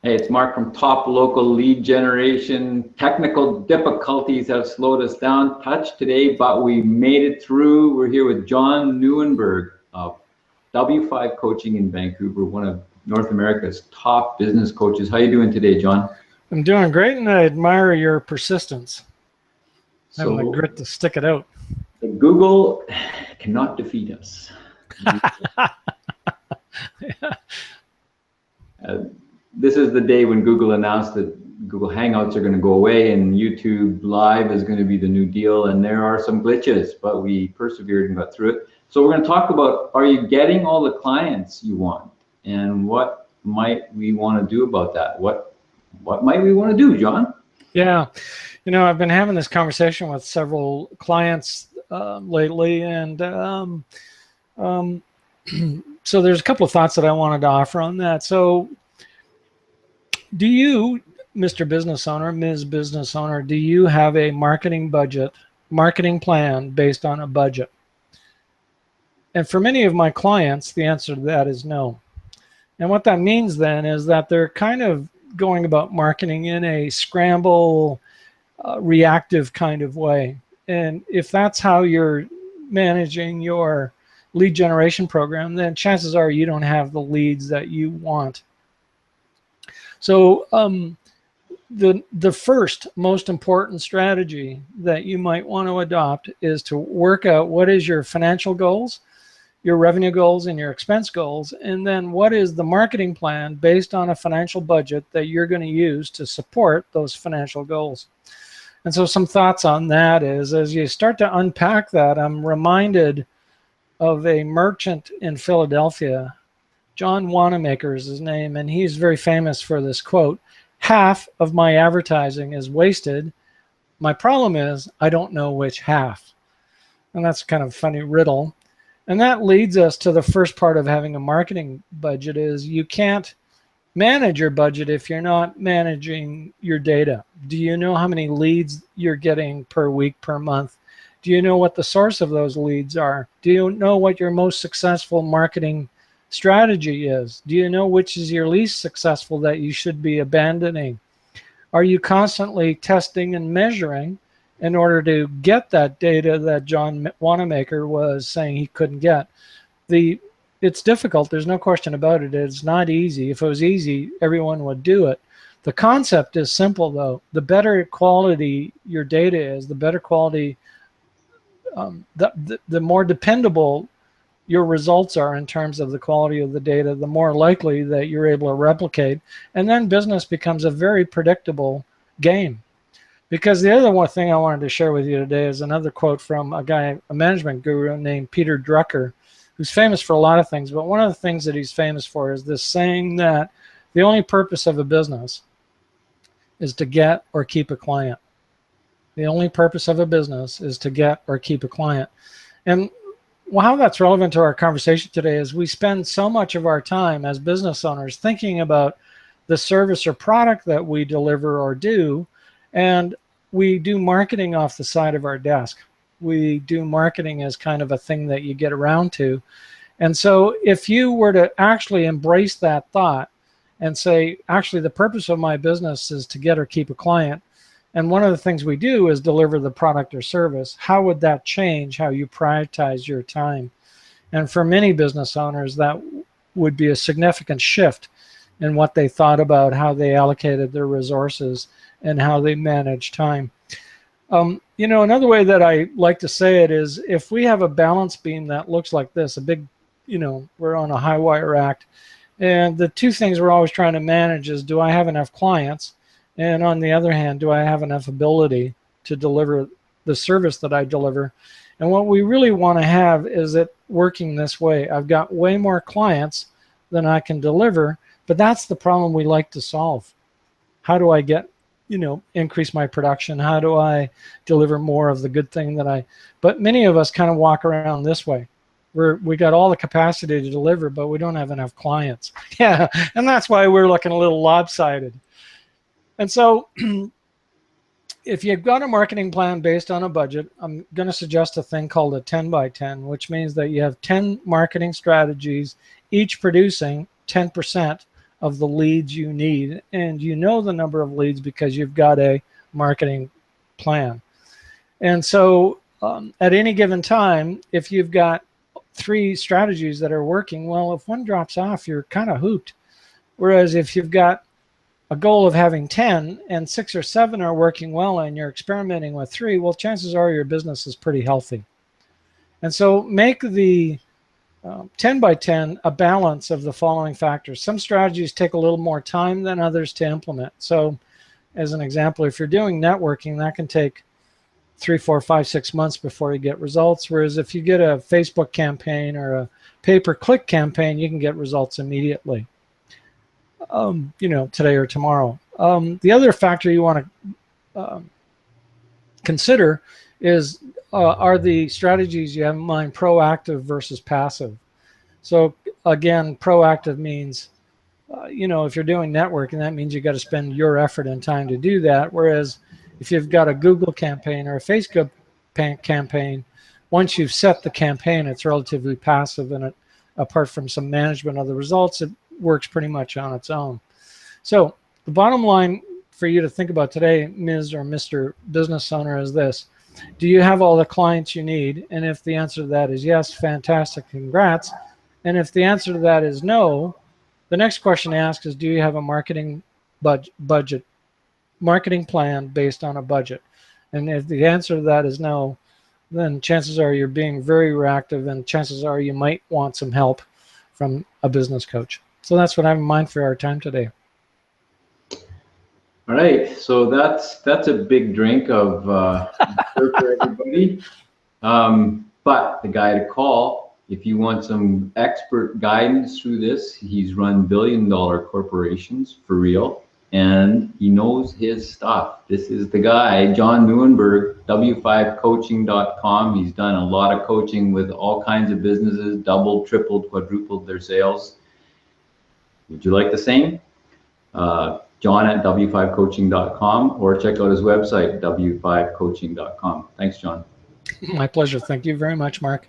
Hey, it's Mark from Top Local Lead Generation. Technical difficulties have slowed us down touch today, but we made it through. We're here with John Nieuwenburg of W5 Coaching in Vancouver, one of North America's top business coaches. How are you doing today, John? I'm doing great, and I admire your persistence. Having the grit to stick it out. Google cannot defeat us. Yeah. This is the day when Google announced that Google Hangouts are going to go away and YouTube Live is going to be the new deal. And there are some glitches, but we persevered and got through it. So we're going to talk about, are you getting all the clients you want? And what might we want to do about that? What might we want to do, John? Yeah. You know, I've been having this conversation with several clients lately, and so there's a couple of thoughts that I wanted to offer on that. So do you, Mr. Business Owner, Ms. Business Owner, do you have a marketing plan based on a budget? And for many of my clients, the answer to that is no. And what that means then is that they're kind of going about marketing in a scramble, reactive kind of way. And if that's how you're managing your lead generation program, then chances are you don't have the leads that you want. So the first most important strategy that you might want to adopt is to work out what is your financial goals, your revenue goals, and your expense goals, and then what is the marketing plan based on a financial budget that you're going to use to support those financial goals. And so some thoughts on that is, as you start to unpack that, I'm reminded of a merchant in Philadelphia. John Wanamaker is his name, and he's very famous for this quote: "Half of my advertising is wasted. My problem is I don't know which half." And that's kind of a funny riddle. And that leads us to the first part of having a marketing budget is you can't manage your budget if you're not managing your data. Do you know how many leads you're getting per week, per month? Do you know what the source of those leads are? Do you know what your most successful marketing strategy is? Do you know which is your least successful that you should be abandoning? Are you constantly testing and measuring in order to get that data that John Wanamaker was saying he couldn't get? It's difficult. There's no question about it. It's not easy. If it was easy, everyone would do it. The concept is simple, though. The better quality your data is, the better quality, the more dependable your results are in terms of the quality of the data, the more likely that you're able to replicate. And then business becomes a very predictable game. Because the other one thing I wanted to share with you today is another quote from a management guru named Peter Drucker, who's famous for a lot of things. But one of the things that he's famous for is this saying that the only purpose of a business is to get or keep a client. The only purpose of a business is to get or keep a client. And how that's relevant to our conversation today is we spend so much of our time as business owners thinking about the service or product that we deliver or do, and we do marketing off the side of our desk. We do marketing as kind of a thing that you get around to. And so if you were to actually embrace that thought and say, actually, the purpose of my business is to get or keep a client, and one of the things we do is deliver the product or service, how would that change how you prioritize your time? And for many business owners, that would be a significant shift in what they thought about how they allocated their resources and how they manage time. You know, another way that I like to say it is, if we have a balance beam that looks like this, a big, you know, we're on a high wire act, and the two things we're always trying to manage is, do I have enough clients? And on the other hand, do I have enough ability to deliver the service that I deliver? And what we really want to have is it working this way. I've got way more clients than I can deliver, but that's the problem we like to solve. How do I get, you know, increase my production? How do I deliver more of the good thing that but many of us kind of walk around this way. We got all the capacity to deliver, but we don't have enough clients. Yeah, and that's why we're looking a little lopsided. And so if you've got a marketing plan based on a budget, I'm going to suggest a thing called a 10 by 10, which means that you have 10 marketing strategies, each producing 10% of the leads you need, and you know the number of leads because you've got a marketing plan. And so at any given time, if you've got 3 strategies that are working, well, if one drops off, you're kind of hooped. Whereas if you've got a goal of having 10 and 6 or 7 are working well and you're experimenting with 3, well, chances are your business is pretty healthy. And so make the 10 by 10 a balance of the following factors. Some strategies take a little more time than others to implement. So as an example, if you're doing networking, that can take 3, 4, 5, 6 months before you get results. Whereas if you get a Facebook campaign or a pay-per-click campaign, you can get results immediately, today or tomorrow. The other factor you want to consider is, are the strategies you have in mind proactive versus passive? So again, proactive means, if you're doing networking, that means you got to spend your effort and time to do that. Whereas if you've got a Google campaign or a Facebook campaign, once you've set the campaign, it's relatively passive, and apart from some management of the results, it works pretty much on its own. So the bottom line for you to think about today, Ms. or Mr. Business Owner, is this: do you have all the clients you need? And if the answer to that is yes, fantastic, congrats. And if the answer to that is no, the next question to ask is, do you have a marketing marketing plan based on a budget? And if the answer to that is no, then chances are you're being very reactive, and chances are you might want some help from a business coach. So that's what I have in mind for our time today. All right, so that's a big drink of for everybody. But the guy to call, if you want some expert guidance through this, he's run billion-dollar corporations for real, and he knows his stuff. This is the guy, John Nieuwenburg, w5coaching.com. He's done a lot of coaching with all kinds of businesses, doubled, tripled, quadrupled their sales. Would you like the same? John at w5coaching.com, or check out his website, w5coaching.com. Thanks, John. My pleasure. Thank you very much, Mark.